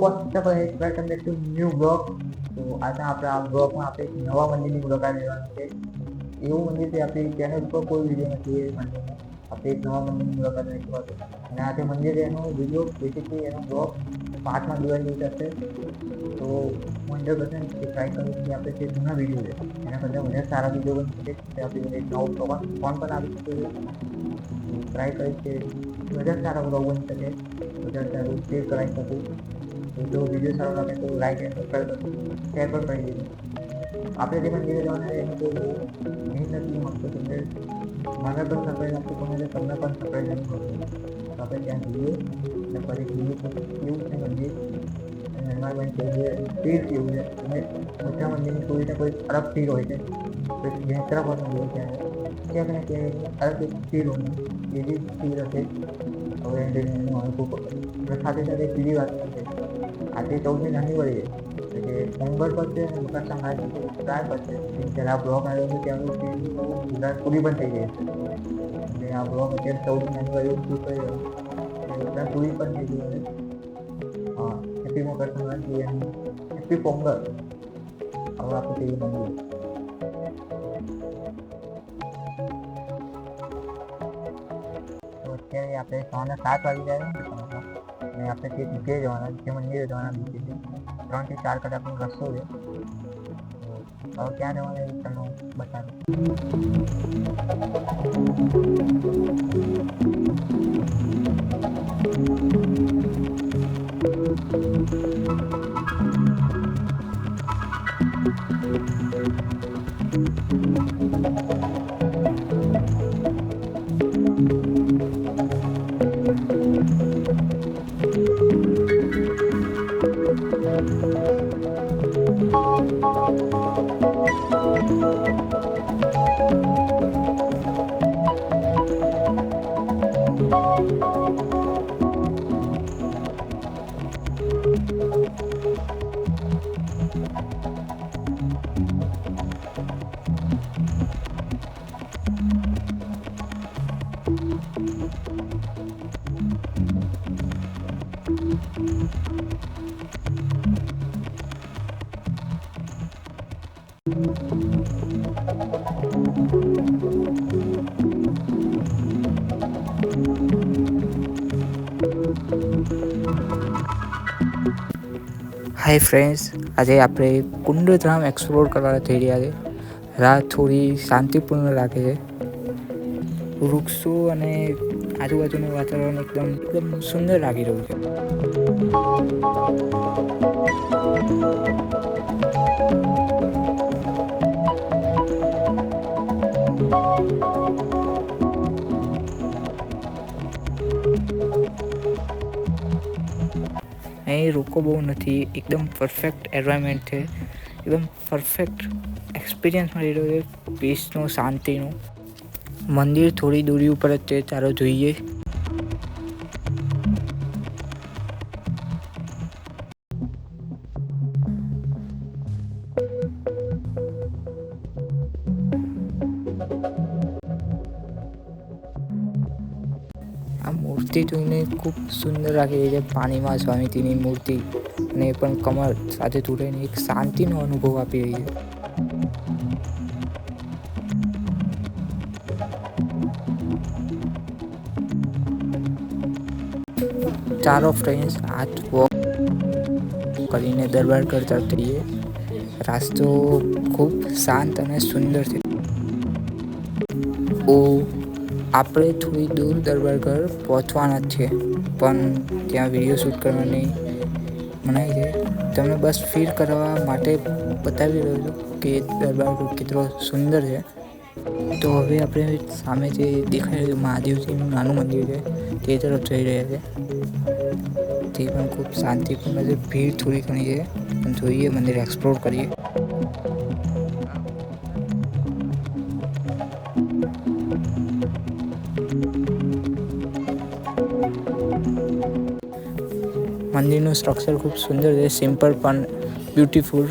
what's up guys, welcome back to new vlog. તો આજે આપણે આ બ્લોગમાં આપણે એક નવા મંદિરની મુલાકાત લેવાની છે. એવું મંદિર છે આપણી ચેનલ પર કોઈ વિડીયો નથી એ મંદિરનો. આપણે એક નવા મંદિરની મુલાકાત લેવા છે અને આ જે મંદિર એનો વિડીયો બેસિકલી એનો બ્લોગ પાર્ટમાં ડિવાઈડ થશે. તો હું 100% ટ્રાય કરીશ કે આપણે જે જૂના વિડીયો છે એના કરતાં વધારે સારા વિડીયો બની શકે તે આપણે એક નવો ફોન પણ આવી શકે. ટ્રાય કરીશ કે વધારે સારા બ્લોગ બની શકે, વધારે સારું શેર કરાવી શકું. જો વિડીયો સારો લાગે તો લાઈક એન્ડ સબસ્ક્રાઈબ શેર પણ કરી દેજો. આપણે જે મંદિરે જવાના એનું કોઈ મેઇન નથી મકસદ એટલે મને પણ સરપ્રાઈઝ આપતું પણ તમને પણ સરપ્રાઈઝ આપવું પડશે. તો આપણે ત્યાં જઈએ અને ફરી જોઈએ કેવું છે મંદિર અને એન્વાયરમેન્ટ છે જે ફીલ કેવું છે. અને મોટા મંદિરની કોઈ ને કોઈ અલગ ફીલ હોય છે. યાત્રા પર જોઈએ ત્યાં ક્યાંક ને ક્યાંક અલગ એક ફીલ હોય એવી ફીલ હશે. હવે એનું અનુભવ અને સાથે સાથે બીજી વાત છે આજે 14મી જાન્યુઆરી છે કે પોંગલ પર છે અને મકર સંક્રાંતિ ઉત્તરાયણ પર છે. જ્યારે આ બ્લોગ આવ્યો છે ત્યાંનું ઉત્તરાયણ પૂરી પણ થઈ ગઈ છે અને આ બ્લોગ અત્યારે 14મી જાન્યુઆરી શૂટ કરી રહ્યો ઉત્તરાયણ પૂરી પણ થઈ ગઈ છે. હા, હેપી મકર સંક્રાંતિ અને હેપી પોંગલ. હવે આપણે જઈએ મંદિર. તો અત્યારે આપણે સવારના 7 વાગી ગયા છે અને આપણે તે જગ્યાએ જવાના જે મંદિરે જવાના બીજે 3 થી 4 કલાકનો રસ્તો છે. તો હવે ક્યાં જવાના એ તમને બતાવું. હાય ફ્રેન્ડ્સ, આજે આપણે કુંડધામ એક્સપ્લોર કરવા જઈ રહ્યા છે. રાત થોડી શાંતિપૂર્ણ લાગે છે. વૃક્ષો અને આજુબાજુનું વાતાવરણ એકદમ સુંદર લાગી રહ્યું છે. અહીં રોકો બહુ નથી, એકદમ પરફેક્ટ એન્વાયરમેન્ટ છે, એકદમ પરફેક્ટ એક્સપિરિયન્સ મળી રહ્યો છે પીસનો, શાંતિનો. મંદિર થોડી દૂરી ઉપર જ છે, ચાલો જોઈએ. આ મૂર્તિ જોઈને ખૂબ સુંદર લાગી રહી છે. પાણીમાં સ્વામીજીની મૂર્તિ અને એ પણ કમળ સાથે જોડાઈને એક શાંતિનો અનુભવ આપી રહી છે. ચાલો ફ્રેન્ડ્સ, આ વોક કરીને દરબારગઢ તરફ જઈએ. રાસ્તો ખૂબ શાંત અને સુંદર છે. આપણે થોડી દૂર દરબારગઢ પહોંચવાના જ છે, પણ ત્યાં વિડીયો શૂટ કરવાની મનાઈ છે. તમને બસ ફીલ કરવા માટે બતાવી રહ્યો છું કે દરબારગઢ કેટલો સુંદર છે. તો હવે આપણે સામે જે દેખાઈ રહ્યું મહાદેવજીનું નાનું મંદિર છે તે તરફ જઈ રહ્યા છે. તે પણ ખૂબ શાંતિપૂર્ણ છે. ભીડ થોડી ઘણી છે, પણ જોઈએ મંદિર એક્સપ્લોર કરીએ. મંદિરનું સ્ટ્રક્ચર ખૂબ સુંદર છે, સિમ્પલ પણ બ્યુટીફુલ.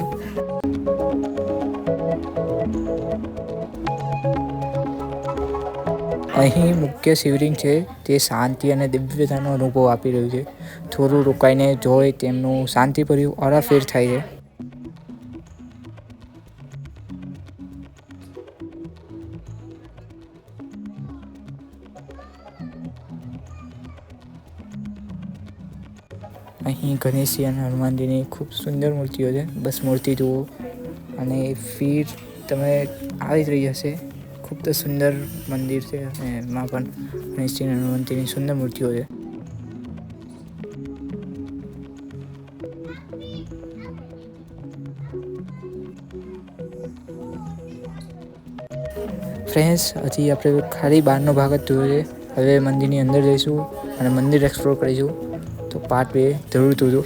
અહીં મુખ્ય શિવલિંગ છે તે શાંતિ અને દિવ્યતાનો અનુભવ આપી રહ્યું છે. થોડું રોકાઈને જોઈ તેમનું શાંતિભર્યું ઓરા ફીલ થાય છે. અહીં ગણેશજી અને હનુમાનજીની ખૂબ સુંદર મૂર્તિઓ છે. બસ મૂર્તિ જુઓ અને ફીર તમે આવી જ રહી હશે. ખૂબ જ સુંદર મંદિર છે અને એમાં પણ ગણેશજી અને હનુમાનજીની સુંદર મૂર્તિઓ છે. ફ્રેન્ડ્સ, હજી આપણે ખાલી બહારનો ભાગ જ જોયો છે. હવે મંદિરની અંદર જઈશું અને મંદિર એક્સપ્લોર કરીશું. તો પાર્ટ 2 જરૂર જોજો.